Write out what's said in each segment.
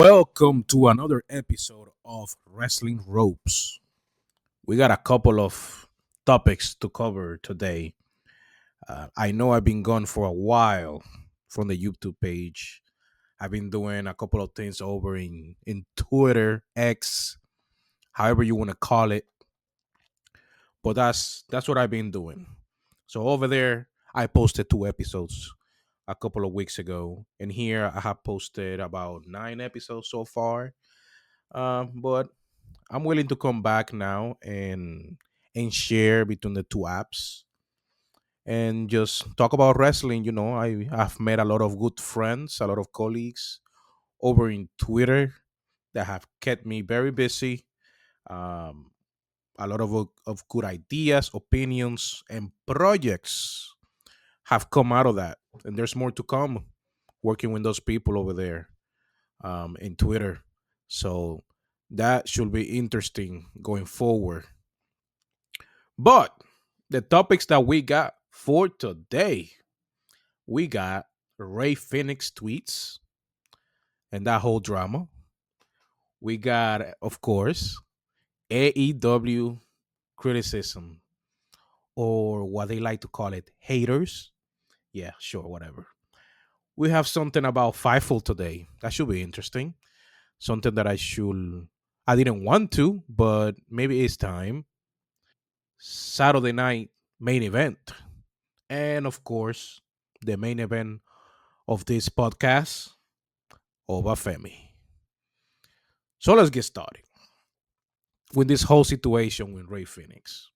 Welcome to another episode of Wrestling Ropes. We got a couple of topics to cover today. I know I've been gone for a while from the YouTube page. I've been doing a couple of things over in Twitter, X, however you want to call it. But that's what I've been doing. So over there, I posted 2 episodes a couple of weeks ago, and here I have posted about 9 episodes so far. But I'm willing to come back now and share between the two apps and just talk about wrestling. I've met a lot of good friends, a lot of colleagues over in Twitter that have kept me very busy. Um, a lot of good ideas, opinions, and projects have come out of that, and there's more to come. Working with those people over there in Twitter, so that should be interesting going forward. But the topics that we got for today, we got Rey Fenix tweets and that whole drama. We got, of course, AEW criticism, or what they like to call it, haters. Yeah, sure, whatever. We have something about Fightful today. That should be interesting. Something that I didn't want to, but maybe it's time. Saturday night main event. And of course, the main event of this podcast, Oba Femi. So let's get started with this whole situation with Rey Fenix.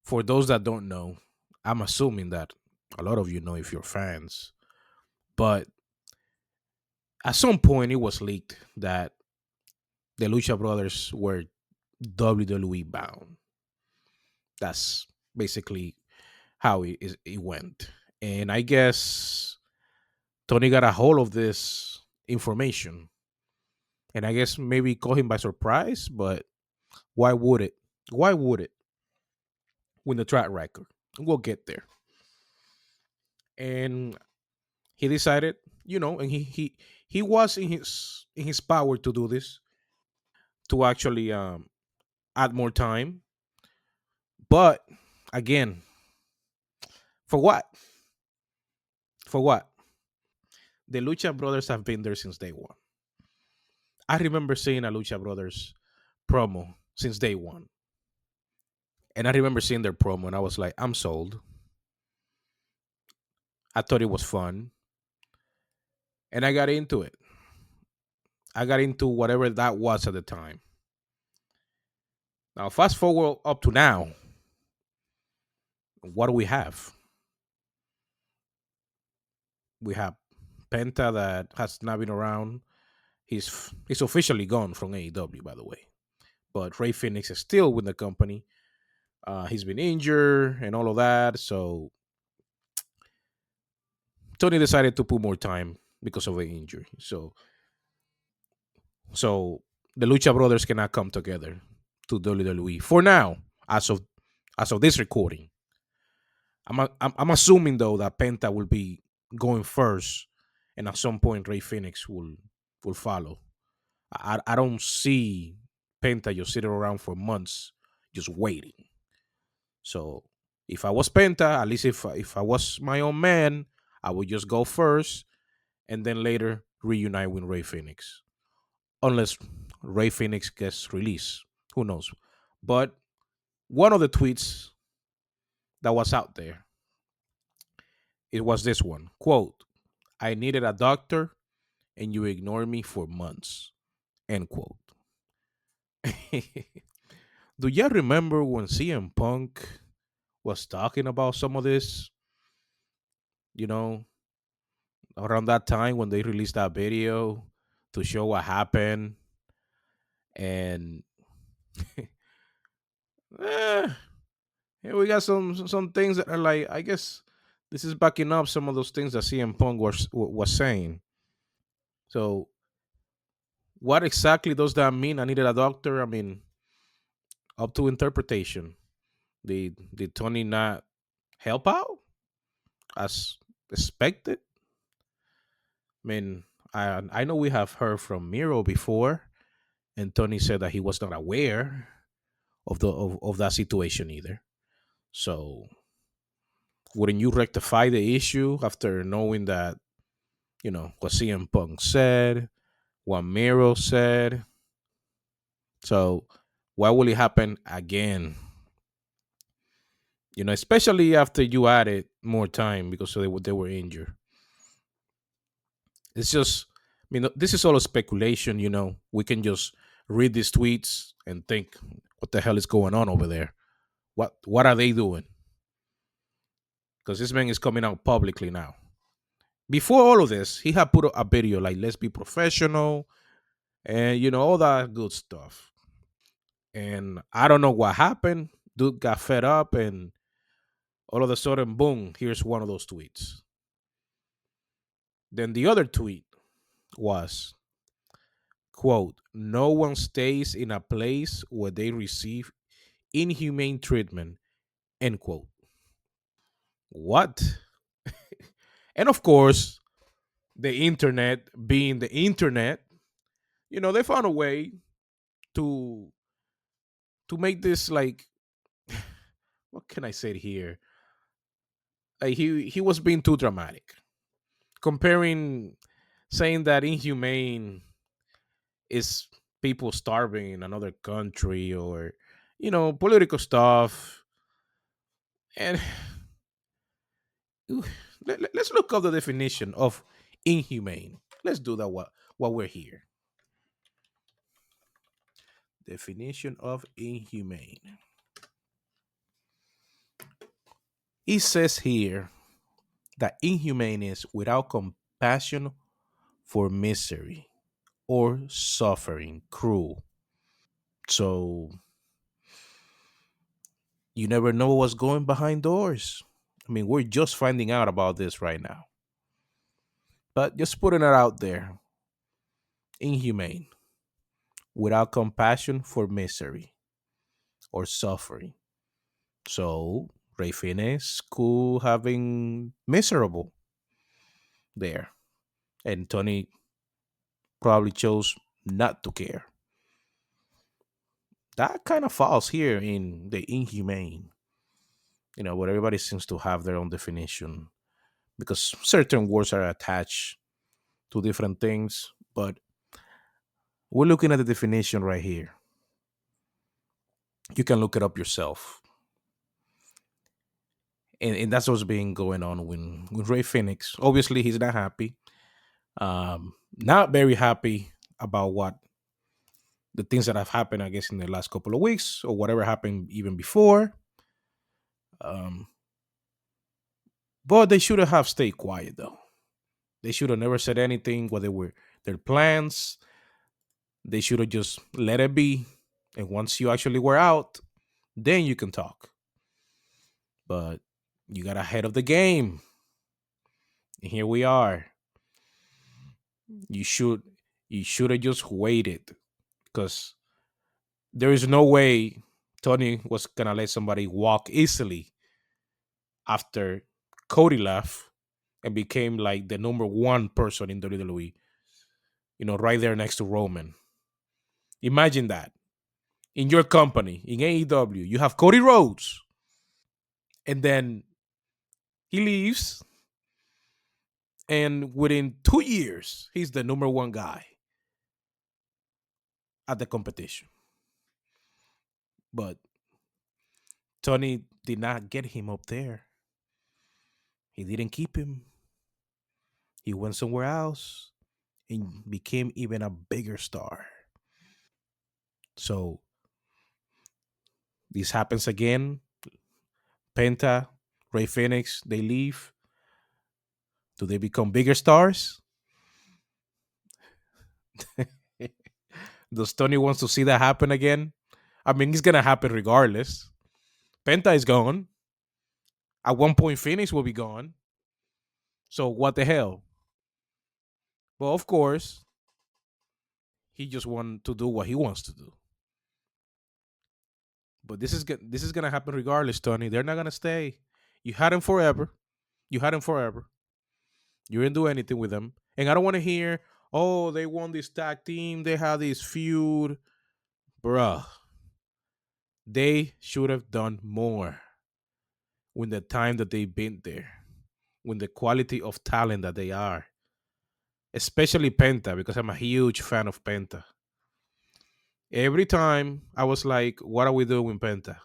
For those that don't know, I'm assuming that a lot of you know if you're fans, but at some point it was leaked that the Lucha Brothers were WWE bound. That's basically how it went. And I guess Tony got a hold of this information, and I guess maybe caught him by surprise, but why would it? Why would it win the track record? We'll get there. And he decided, and he was in his power to do this, to actually add more time. But again, for what? For what? The Lucha Brothers have been there since day one. I remember seeing a Lucha Brothers promo since day one. And I remember seeing their promo and I was like, I'm sold. I thought it was fun. And I got into it. I got into whatever that was at the time. Now, fast forward up to now, what do we have? We have Penta that has not been around. He's officially gone from AEW, by the way. But Rey Fenix is still with the company. He's been injured and all of that. So Tony decided to put more time because of the injury. So the Lucha Brothers cannot come together to WWE for now, as of this recording. I'm assuming though that Penta will be going first, and at some point Rey Fenix will follow. I don't see Penta just sitting around for months just waiting. So if I was Penta, at least if I was my own man, I would just go first and then later reunite with Rey Fenix. Unless Rey Fenix gets released. Who knows? But one of the tweets that was out there, it was this one. Quote, I needed a doctor and you ignored me for months. End quote. Do you remember when CM Punk was talking about some of this? You know, around that time when they released that video to show what happened. And eh, here we got some things that are like, I guess this is backing up some of those things that CM Punk was saying. So what exactly does that mean? I needed a doctor. I mean, up to interpretation. Did Tony not help out as expected? I mean, I know we have heard from Miro before, and Tony said that he was not aware of that situation either. So wouldn't you rectify the issue after knowing that, what CM Punk said, what Miro said? So why will it happen again? Especially after you added more time because they were injured. It's just, this is all a speculation. We can just read these tweets and think, what the hell is going on over there? What are they doing? Because this man is coming out publicly now. Before all of this, he had put a video like, let's be professional and, all that good stuff. And I don't know what happened. Dude got fed up and all of a sudden, boom, here's one of those tweets. Then the other tweet was, quote, no one stays in a place where they receive inhumane treatment, end quote. What? And of course, the internet being the internet, they found a way to make this like, what can I say here? Like he was being too dramatic, comparing, saying that inhumane is people starving in another country, or political stuff. And let's look up the definition of inhumane. Let's do that while we're here. Definition of inhumane. It says here that inhumane is without compassion for misery or suffering, cruel. So you never know what's going behind doors. We're just finding out about this right now. But just putting it out there. Inhumane, without compassion for misery or suffering. So Rey Fenix could have been miserable there. And Tony probably chose not to care. That kind of falls here in the inhumane, where everybody seems to have their own definition because certain words are attached to different things. But we're looking at the definition right here. You can look it up yourself. And that's what's been going on with Rey Fenix. Obviously, he's not happy. Not very happy about what the things that have happened, I guess, in the last couple of weeks or whatever happened even before. Um, but they should have stayed quiet, though. They should have never said anything, what they were their plans. They should have just let it be. And once you actually were out, then you can talk. But you got ahead of the game. And here we are. You should have just waited, because there is no way Tony was gonna let somebody walk easily after Cody left and became like the number one person in WWE, right there next to Roman. Imagine that. In your company, in AEW, you have Cody Rhodes, and then he leaves, and within 2 years, he's the number one guy at the competition. But Tony did not get him up there. He didn't keep him. He went somewhere else and became even a bigger star. So this happens again. Penta, Rey Fenix, they leave. Do they become bigger stars? Does Tony wants to see that happen again? It's gonna happen regardless. Penta is gone. At one point, Phoenix will be gone. So what the hell? Well, of course, he just want to do what he wants to do. But this is gonna happen regardless, Tony. They're not gonna stay. You had him forever. You had him forever. You didn't do anything with them. And I don't want to hear, Oh, they won this tag team. They had this feud. Bruh, they should have done more with the time that they've been there, with the quality of talent that they are, especially Penta, because I'm a huge fan of Penta. Every time I was like, what are we doing with Penta?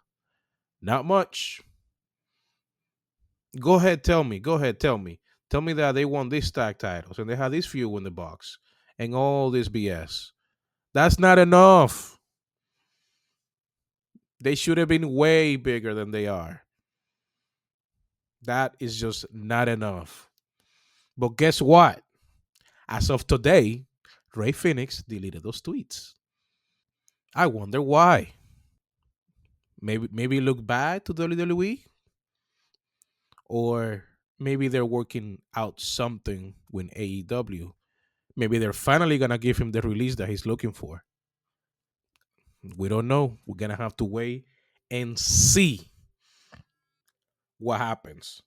Not much. Go ahead, tell me. Go ahead, tell me. Tell me that they won these tag titles and they had this feud in the box and all this BS. That's not enough. They should have been way bigger than they are. That is just not enough. But guess what? As of today, Rey Fenix deleted those tweets. I wonder why. Maybe it looked bad to WWE, or maybe they're working out something with AEW. Maybe they're finally gonna give him the release that he's looking for. We don't know. We're gonna have to wait and see what happens.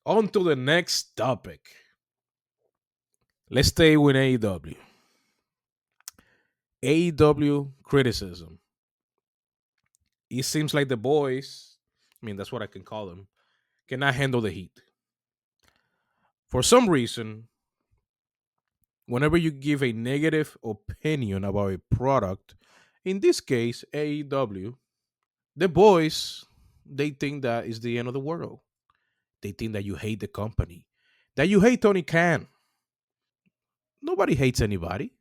On to the next topic. Let's stay with AEW. AEW criticism. It seems like the boys, I mean, that's what I can call them, cannot handle the heat. For some reason, whenever you give a negative opinion about a product, in this case, AEW, the boys, they think that is the end of the world. They think that you hate the company, that you hate Tony Khan. Nobody hates anybody.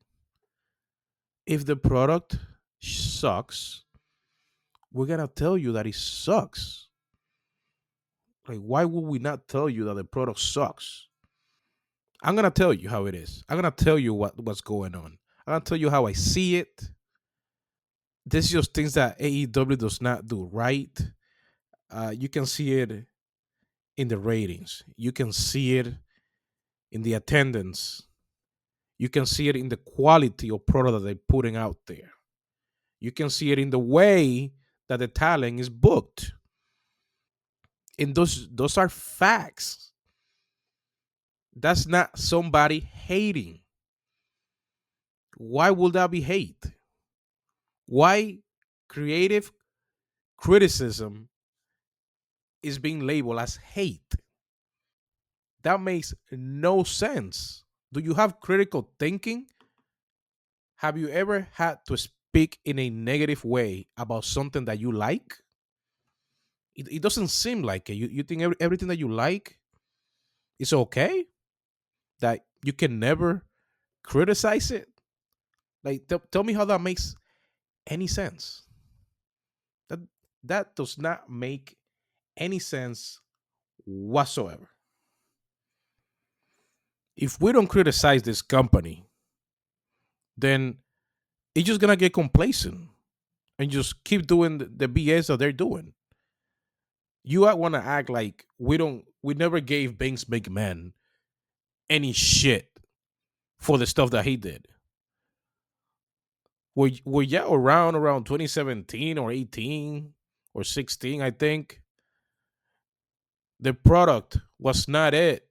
If the product sucks, we're gonna tell you that it sucks. Like, why would we not tell you that the product sucks? I'm gonna tell you how it is. I'm gonna tell you what's going on. I'm gonna tell you how I see it. This is just things that AEW does not do right. You can see it in the ratings. You can see it in the attendance. You can see it in the quality of product that they're putting out there. You can see it in the way that the talent is booked. And those are facts. That's not somebody hating. Why would that be hate? Why creative criticism is being labeled as hate? That makes no sense. Do you have critical thinking? Have you ever had to speak in a negative way about something that you like? It doesn't seem like it. You think everything that you like is okay? That you can never criticize it? Like, tell me how that makes any sense. That that does not make any sense whatsoever. If we don't criticize this company, then it's just gonna get complacent and just keep doing the BS that they're doing. You want to act like we never gave Vince McMahon any shit for the stuff that he did. Were you around 2017 or 18 or 16, I think. The product was not it.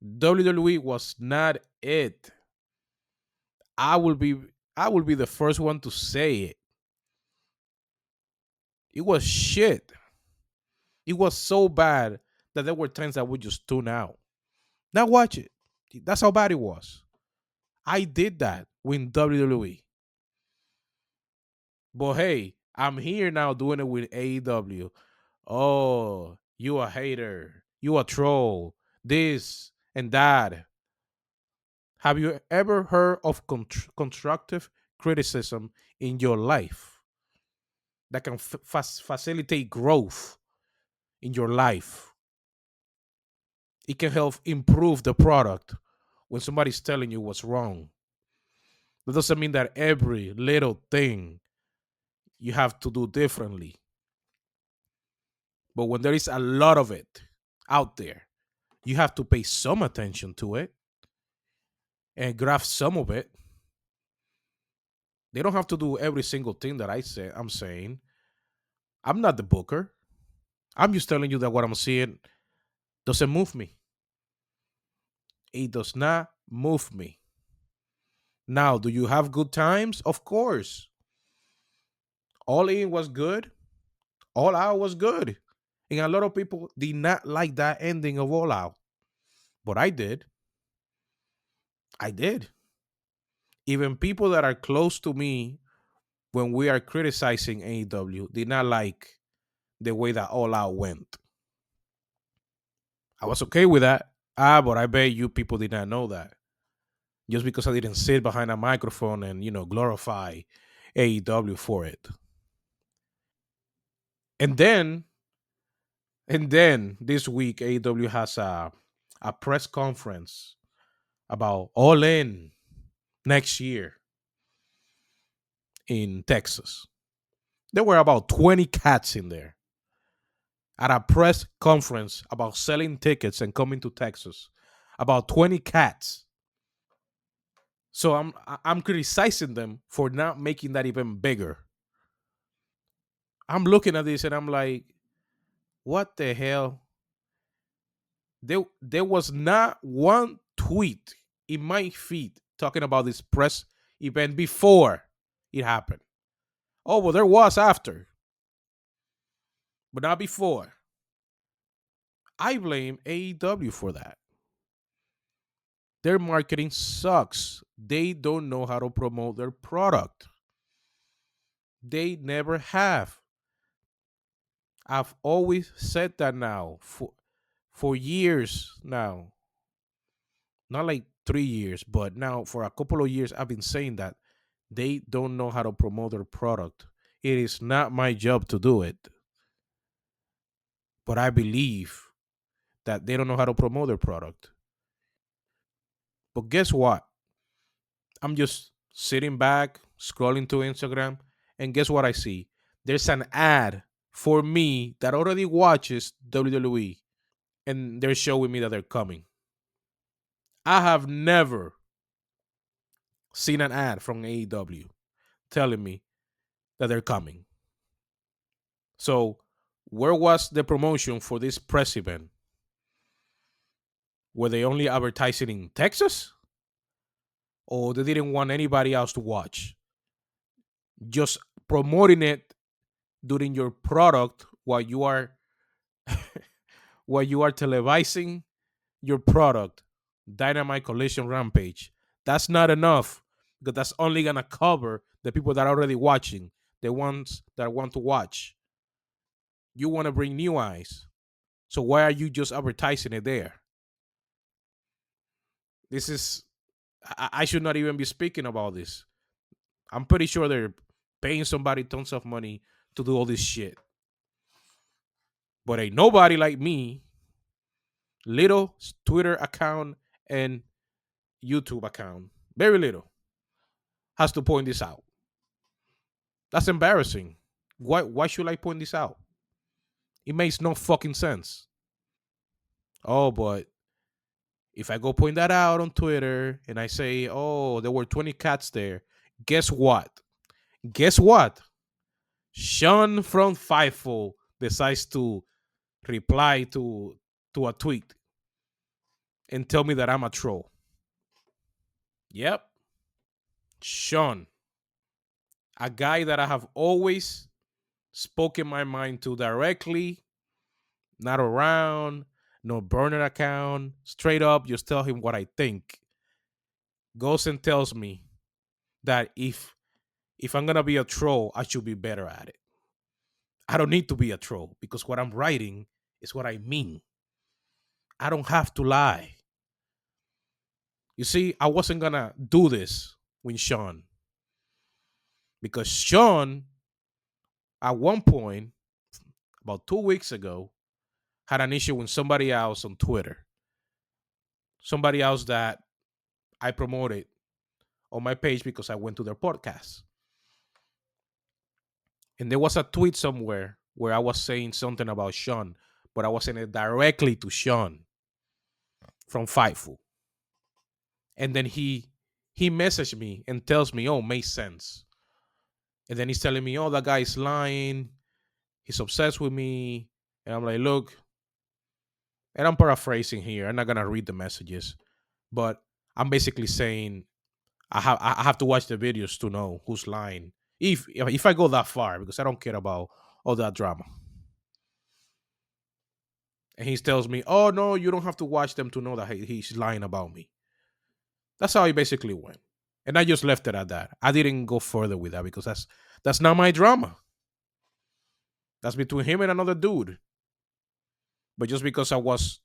WWE was not it. I will be I will be the first one to say it. It was shit. It was so bad that there were times I would just tune out. Not watch it. That's how bad it was. I did that with WWE. But hey, I'm here now doing it with AEW. Oh, you a hater. You a troll. This and that. Have you ever heard of constructive criticism in your life that can facilitate growth in your life? It can help improve the product when somebody's telling you what's wrong. That doesn't mean that every little thing you have to do differently. But when there is a lot of it out there, you have to pay some attention to it and grasp some of it. They don't have to do every single thing that I'm saying. I'm not the booker. I'm just telling you that what I'm seeing doesn't move me. It does not move me. Now, do you have good times? Of course. All in was good. All out was good. And a lot of people did not like that ending of All Out. But I did. I did. Even people that are close to me when we are criticizing AEW did not like the way that All Out went. I was okay with that. But I bet you people did not know that. Just because I didn't sit behind a microphone and, glorify AEW for it. And then, this week, AEW has a press conference about All In next year in Texas. There were about 20 cats in there at a press conference about selling tickets and coming to Texas. About 20 cats. So I'm criticizing them for not making that even bigger. I'm looking at this and I'm like, what the hell? There was not one tweet in my feed talking about this press event before it happened. Oh, well, there was after, but not before. I blame AEW for that. Their marketing sucks. They don't know how to promote their product. They never have. I've always said that now for years now. Not like 3 years, but now for a couple of years I've been saying that they don't know how to promote their product. It is not my job to do it. But I believe that they don't know how to promote their product. But guess what? I'm just sitting back, scrolling to Instagram, and guess what I see? There's an ad for me that already watches WWE, and they're showing me that they're coming. I have never seen an ad from AEW telling me that they're coming. So, where was the promotion for this press event? Were they only advertising in Texas? Or they didn't want anybody else to watch? Just promoting it during your product while you are televising your product, Dynamite Collision Rampage. That's not enough because that's only gonna cover the people that are already watching, the ones that want to watch. You want to bring new eyes. So why are you just advertising it there? This is I should not even be speaking about this. I'm pretty sure they're paying somebody tons of money to do all this shit. But ain't nobody like me, little Twitter account and YouTube account, very little, has to point this out. That's embarrassing. Why should I point this out? It makes no fucking sense. Oh, but if I go point that out on Twitter and I say, oh, there were 20 cats there, guess what? Guess what? Sean from Fightful decides to reply to a tweet and tell me that I'm a troll. Yep. Sean, a guy that I have always spoken my mind to directly, not around, no burner account, straight up, just tell him what I think. Goes and tells me that if I'm gonna be a troll, I should be better at it. I don't need to be a troll because what I'm writing is what I mean. I don't have to lie. You see, I wasn't gonna do this with Sean because Sean, at one point, about 2 weeks ago, had an issue with somebody else on Twitter. Somebody else that I promoted on my page because I went to their podcast. And there was a tweet somewhere where I was saying something about Sean, but I was saying it directly to Sean from Fightful. And then he messaged me and tells me, oh, makes sense. And then he's telling me, oh, that guy is lying. He's obsessed with me. And I'm like, look, and I'm paraphrasing here. I'm not going to read the messages. But I'm basically saying I have to watch the videos to know who's lying. If I go that far, because I don't care about all that drama. And he tells me, "Oh no, you don't have to watch them to know that he's lying about me." That's how he basically went, and I just left it at that. I didn't go further with that because that's not my drama. That's between him and another dude. But just because I was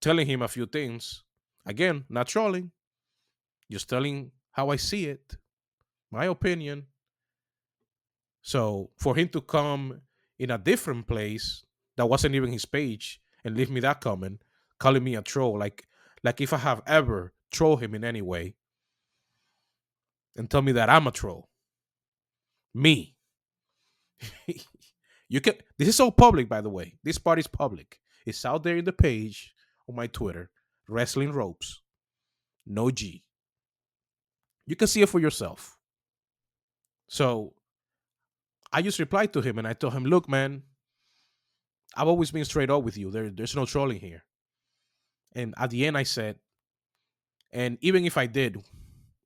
telling him a few things, again, not trolling, just telling how I see it, my opinion. So for him to come in a different place that wasn't even his page and leave me that comment, calling me a troll, like if I have ever trolled him in any way, and tell me that I'm a troll, me. You can. This is all public, by the way. This part is public. It's out there in the page on my Twitter, Wrestling Ropes, no G. You can see it for yourself. So I just replied to him and I told him, look, man, I've always been straight up with you. There's no trolling here. And at the end, I said, and even if I did,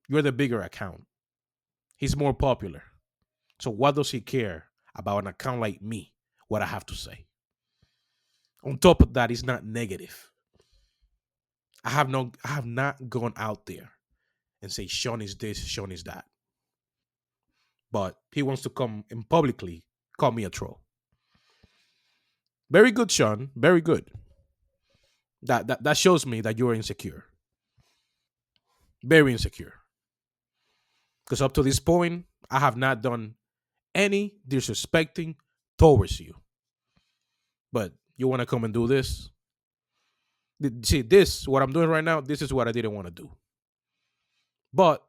you're the bigger account. He's more popular. So what does he care about an account like me? What I have to say. On top of that, it's not negative. I have not gone out there and say Sean is this, Sean is that. But he wants to come and publicly call me a troll. Very good, Sean. Very good. That shows me that you're insecure. Very insecure. Because up to this point, I have not done any disrespecting towards you. But you want to come and do this? See, this, what I'm doing right now, this is what I didn't want to do. But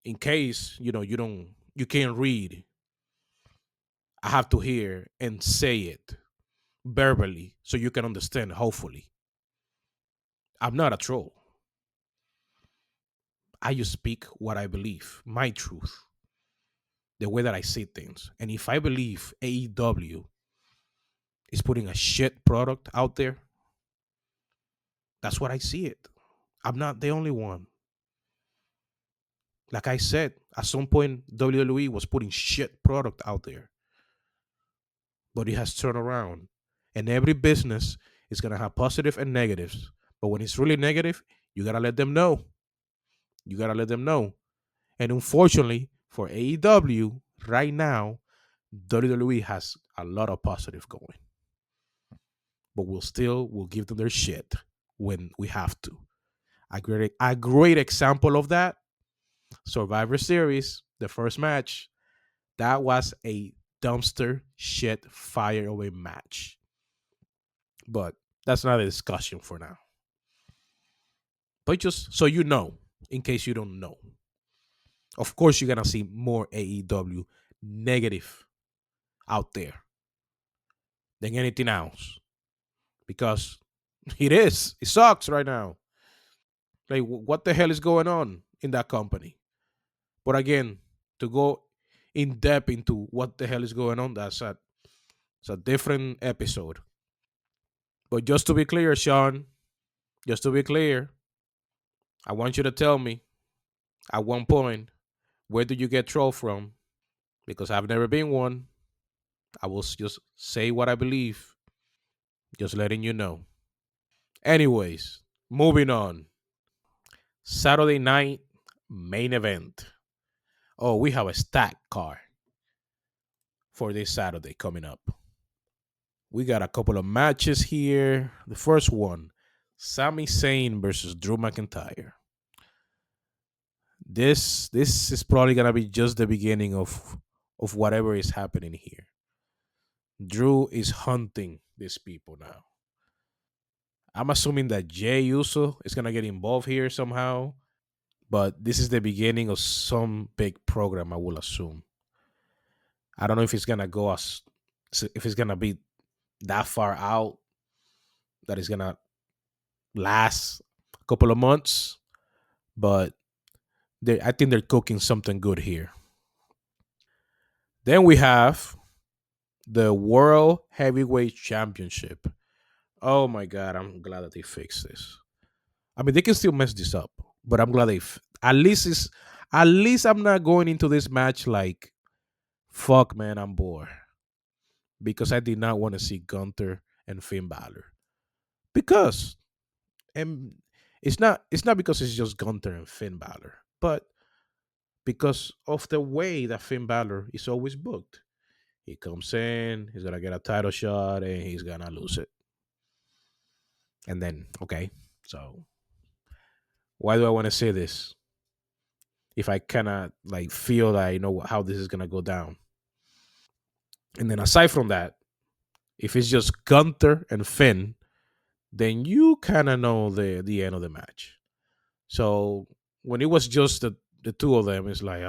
in case, you can't read, I have to hear and say it verbally so you can understand, hopefully. I'm not a troll. I just speak what I believe, my truth, the way that I see things. And if I believe AEW is putting a shit product out there, that's what I see it. I'm not the only one. Like I said, at some point, WWE was putting shit product out there, but it has turned around. And every business is going to have positive and negatives. But when it's really negative, you got to let them know. You got to let them know. And unfortunately, for AEW, right now, WWE has a lot of positive going. But we'll give them their shit when we have to. A great example of that, Survivor Series, the first match, that was a dumpster shit fire away match. But that's not a discussion for now. But just so you know, in case you don't know, of course you're gonna see more AEW negative out there than anything else because it sucks right now. Like, what the hell is going on in that company? But again, to go in depth into what the hell is going on, it's a different episode. But just to be clear, Sean, just to be clear, I want you to tell me at one point, where did you get trolled from? Because I've never been one. I will just say what I believe, just letting you know. Anyways, moving on. Saturday night main event. Oh, we have a stacked card for this Saturday coming up. We got a couple of matches here. The first one, Sami Zayn versus Drew McIntyre. This is probably gonna be just the beginning of whatever is happening here. Drew is hunting these people now. I'm assuming that Jay Uso is gonna get involved here somehow, but this is the beginning of some big program. I will assume. I don't know if it's gonna go as if it's gonna be that far out that it's gonna last a couple of months, but I think they're cooking something good here. Then we have the World Heavyweight Championship. Oh my God, I'm glad that they fixed this. I mean, they can still mess this up, but I'm glad at least it's at least I'm not going into this match like fuck, man, I'm bored because I did not want to see Gunther and Finn Balor because and it's not because it's just Gunther and Finn Balor, but because of the way that Finn Balor is always booked. He comes in, he's gonna get a title shot, and he's gonna lose it. And then, okay, so why do I want to say this if I cannot like feel that I know how this is gonna go down? And then aside from that, if it's just Gunther and Finn, then you kind of know the end of the match. So when it was just the two of them, it's like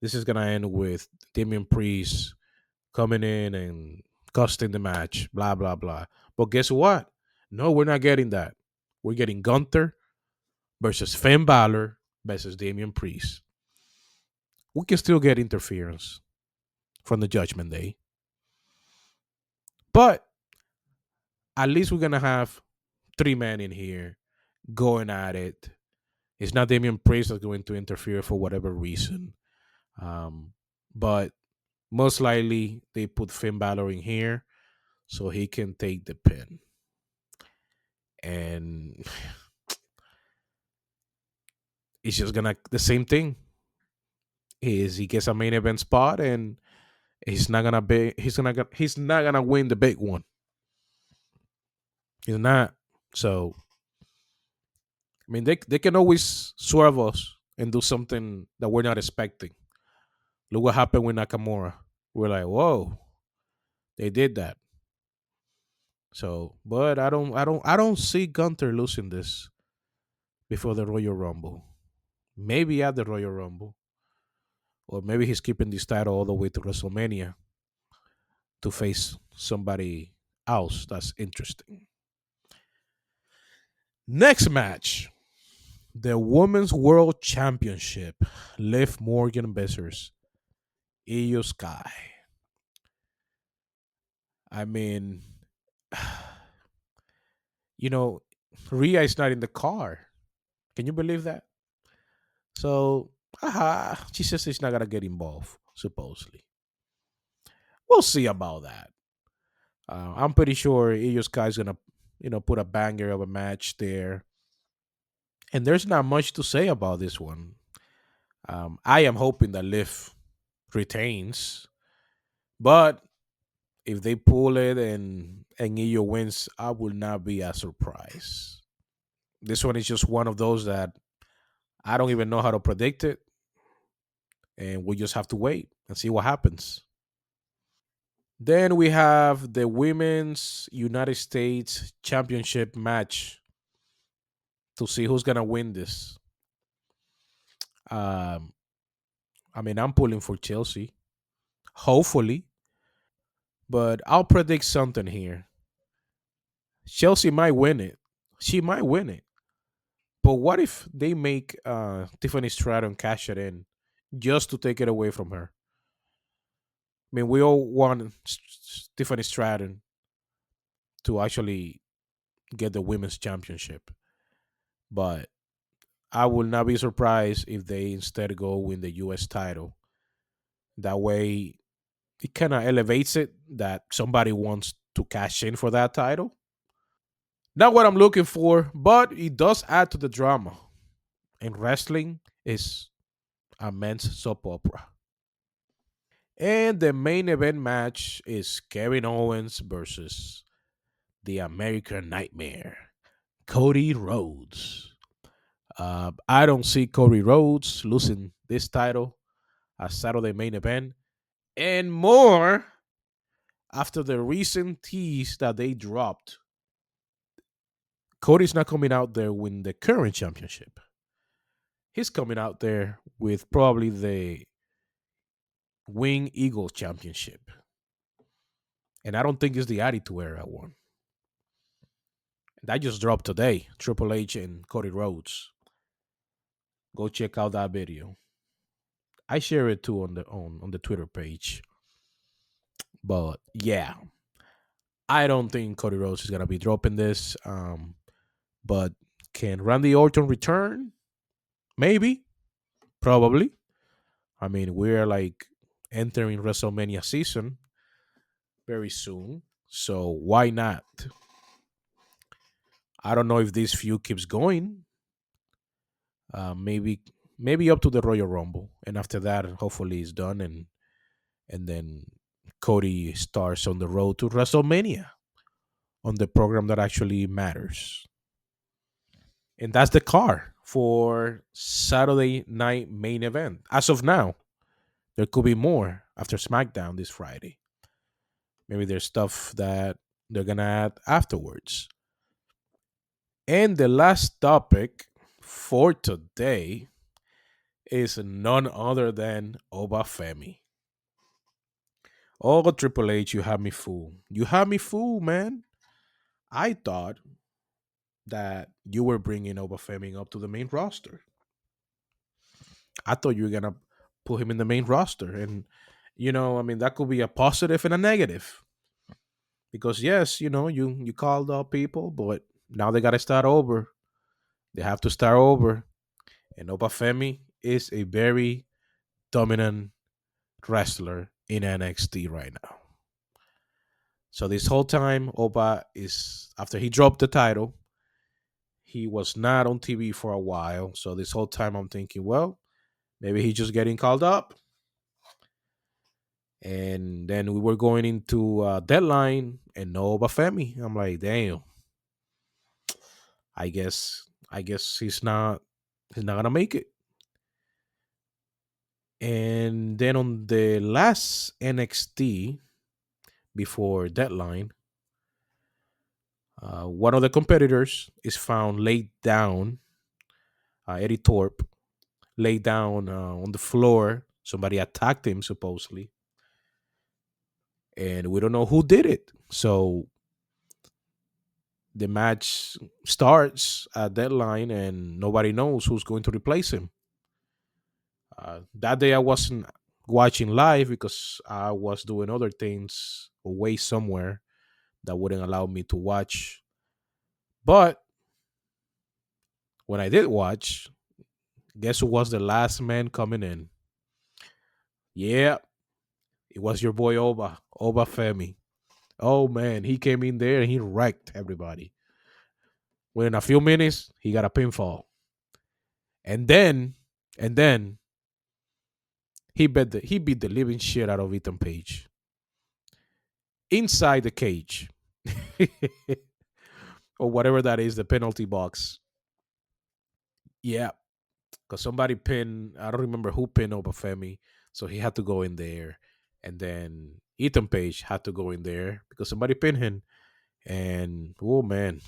this is gonna end with Damian Priest coming in and costing the match, blah blah blah. But guess what? No, we're not getting that. We're getting Gunther versus Finn Balor versus Damian Priest. We can still get interference from the Judgment Day, but at least we're gonna have three men in here going at it. It's not Damian Priest that's going to interfere for whatever reason. Um, but most likely they put Finn Balor in here so he can take the pin. And it's just gonna the same thing. Is he gets a main event spot and he's not gonna win the big one. He's not. So I mean they can always swerve us and do something that we're not expecting. Look what happened with Nakamura. We're like, whoa, they did that. So, but I don't see Gunter losing this before the Royal Rumble. Maybe at the Royal Rumble, or maybe he's keeping this title all the way to WrestleMania to face somebody else that's interesting. Next match, the Women's World Championship. Liv Morgan versus Io Sky. I mean, you know, Rhea is not in the car. Can you believe that? So, she says she's not gonna get involved. Supposedly, we'll see about that. I'm pretty sure Io Sky is gonna, put a banger of a match there. And there's not much to say about this one. I am hoping that Liv retains, but if they pull it and Io wins, I will not be as surprised. This one is just one of those that I don't even know how to predict it, and we just have to wait and see what happens. Then we have the Women's United States Championship match to see who's gonna win this. Um, I mean, I'm pulling for Chelsea, hopefully, but I'll predict something here. Chelsea might win it. She might win it. But what if they make Tiffany Stratton cash it in just to take it away from her? I mean, we all want Tiffany Stratton to actually get the women's championship, but I will not be surprised if they instead go win the U.S. title. That way, it kind of elevates it that somebody wants to cash in for that title. Not what I'm looking for, but it does add to the drama. And wrestling is a men's soap opera. And the main event match is Kevin Owens versus the American Nightmare, Cody Rhodes. I don't see Cody Rhodes losing this title as Saturday main event, and more after the recent tease that they dropped. Cody's not coming out there with the current championship. He's coming out there with probably the Wing Eagle championship. And I don't think it's the Attitude Era one. That just dropped today. Triple H and Cody Rhodes. Go check out that video. I share it too on the Twitter page. But yeah, I don't think Cody Rhodes is gonna be dropping this. But Can Randy Orton return? Maybe, probably. I mean, we're like entering WrestleMania season very soon, so why not? I don't know if this feud keeps going. Maybe up to the Royal Rumble, and after that, hopefully, it's done, and then Cody starts on the road to WrestleMania on the program that actually matters. And that's the car for Saturday night main event. As of now, there could be more after SmackDown this Friday. Maybe there's stuff that they're gonna add afterwards. And the last topic for today is none other than Oba Femi. Oh, Triple H, you have me fooled. You have me fooled, man. I thought that you were bringing Oba Femi up to the main roster. I thought you were gonna put him in the main roster, and I mean, that could be a positive and a negative because yes, you called up people, but now they got to start over. They have to start over, and Oba Femi is a very dominant wrestler in NXT right now. So this whole time, Oba is after he dropped the title, he was not on TV for a while. So this whole time, I'm thinking, well, maybe he's just getting called up. And then we were going into deadline and no Oba Femi. I'm like, damn. I guess he's not gonna make it. And then on the last NXT before deadline, one of the competitors is found laid down. Eddie Thorpe laid down on the floor. Somebody attacked him supposedly, and we don't know who did it. So the match starts at deadline, and nobody knows who's going to replace him. That day I wasn't watching live because I was doing other things away somewhere that wouldn't allow me to watch. But when I did watch, guess who was the last man coming in? Yeah, it was your boy Oba Femi. Oh man, he came in there and he wrecked everybody. Within a few minutes, he got a pinfall. And then, and then he beat the living shit out of Ethan Page inside the cage or whatever that is, the penalty box. Yeah, because somebody pinned. I don't remember who pinned Oba Femi, so he had to go in there, and then Ethan Page had to go in there because somebody pinned him. And oh man,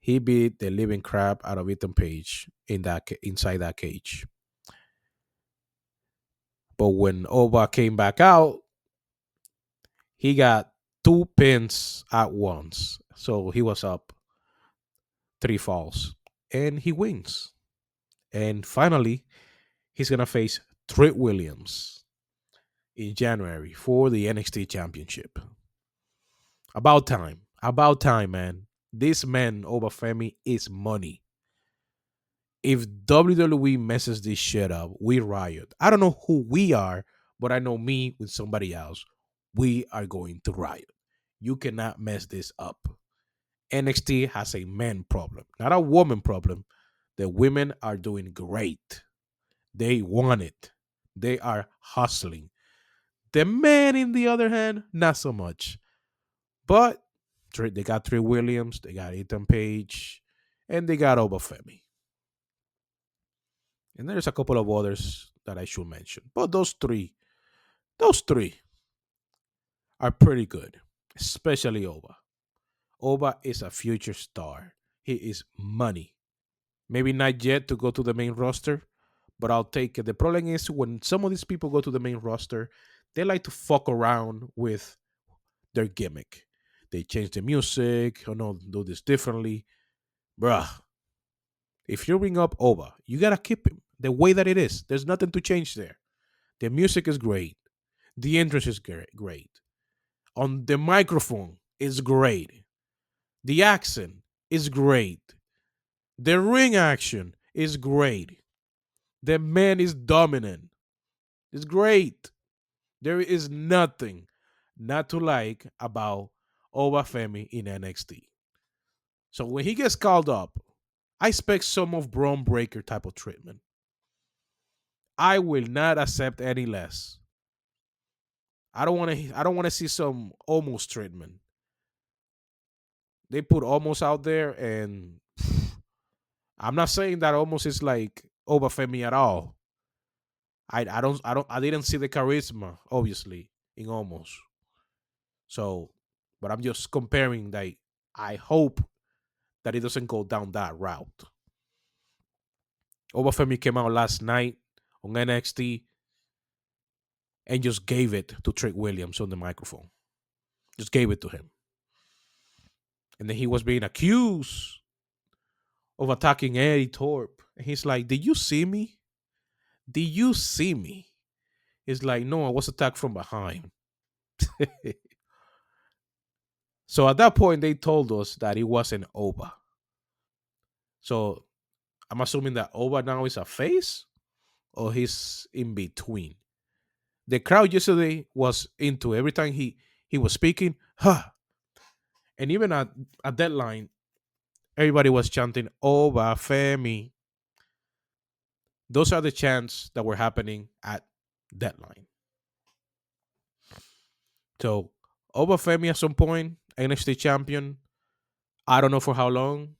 he beat the living crap out of Ethan Page inside that cage. But when Oba came back out, he got two pins at once. So he was up three falls. And he wins. And finally, he's going to face Trick Williams in January for the NXT Championship. About time. About time, man. This man, Oba Femi, is money. If WWE messes this shit up, we riot. I don't know who we are, but I know me with somebody else. We are going to riot. You cannot mess this up. NXT has a man problem, not a woman problem. The women are doing great. They want it. They are hustling. The men, in the other hand, not so much. But they got Trey Williams, they got Ethan Page, and they got Oba Femi. And there's a couple of others that I should mention. But those three are pretty good, especially Oba. Oba is a future star. He is money. Maybe not yet to go to the main roster, but I'll take it. The problem is when some of these people go to the main roster, they like to fuck around with their gimmick. They change the music, or no, do this differently. Bruh, if you bring up Oba, you gotta keep him the way that it is. There's nothing to change there. The music is great. The entrance is great. On the microphone is great. The accent is great. The ring action is great. The man is dominant. It's great. There is nothing not to like about Oba Femi in NXT. So when he gets called up, I expect some of Braun Breaker type of treatment. I will not accept any less. I don't want to. I don't want to see some almost treatment. They put almost out there, and I'm not saying that almost is like Oba Femi at all. I didn't see the charisma obviously in almost. So, but I'm just comparing. Like I hope that it doesn't go down that route. Oba Femi came out last night on NXT and just gave it to Trick Williams on the microphone. Just gave it to him. And then he was being accused of attacking Eddie Thorpe. And he's like, "Did you see me? Did you see me?" He's like, "No, I was attacked from behind." So at that point, they told us that it wasn't Oba. So I'm assuming that Oba now is a face or he's in between. The crowd yesterday was into every time he was speaking, huh. And even at deadline, everybody was chanting Oba Femi. Those are the chants that were happening at deadline. So Oba Femi at some point, NXT champion. I don't know for how long.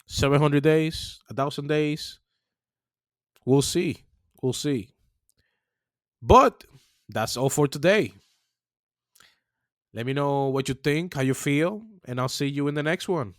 700 days, 1,000 days. We'll see. We'll see. But that's all for today. Let me know what you think, how you feel, and I'll see you in the next one.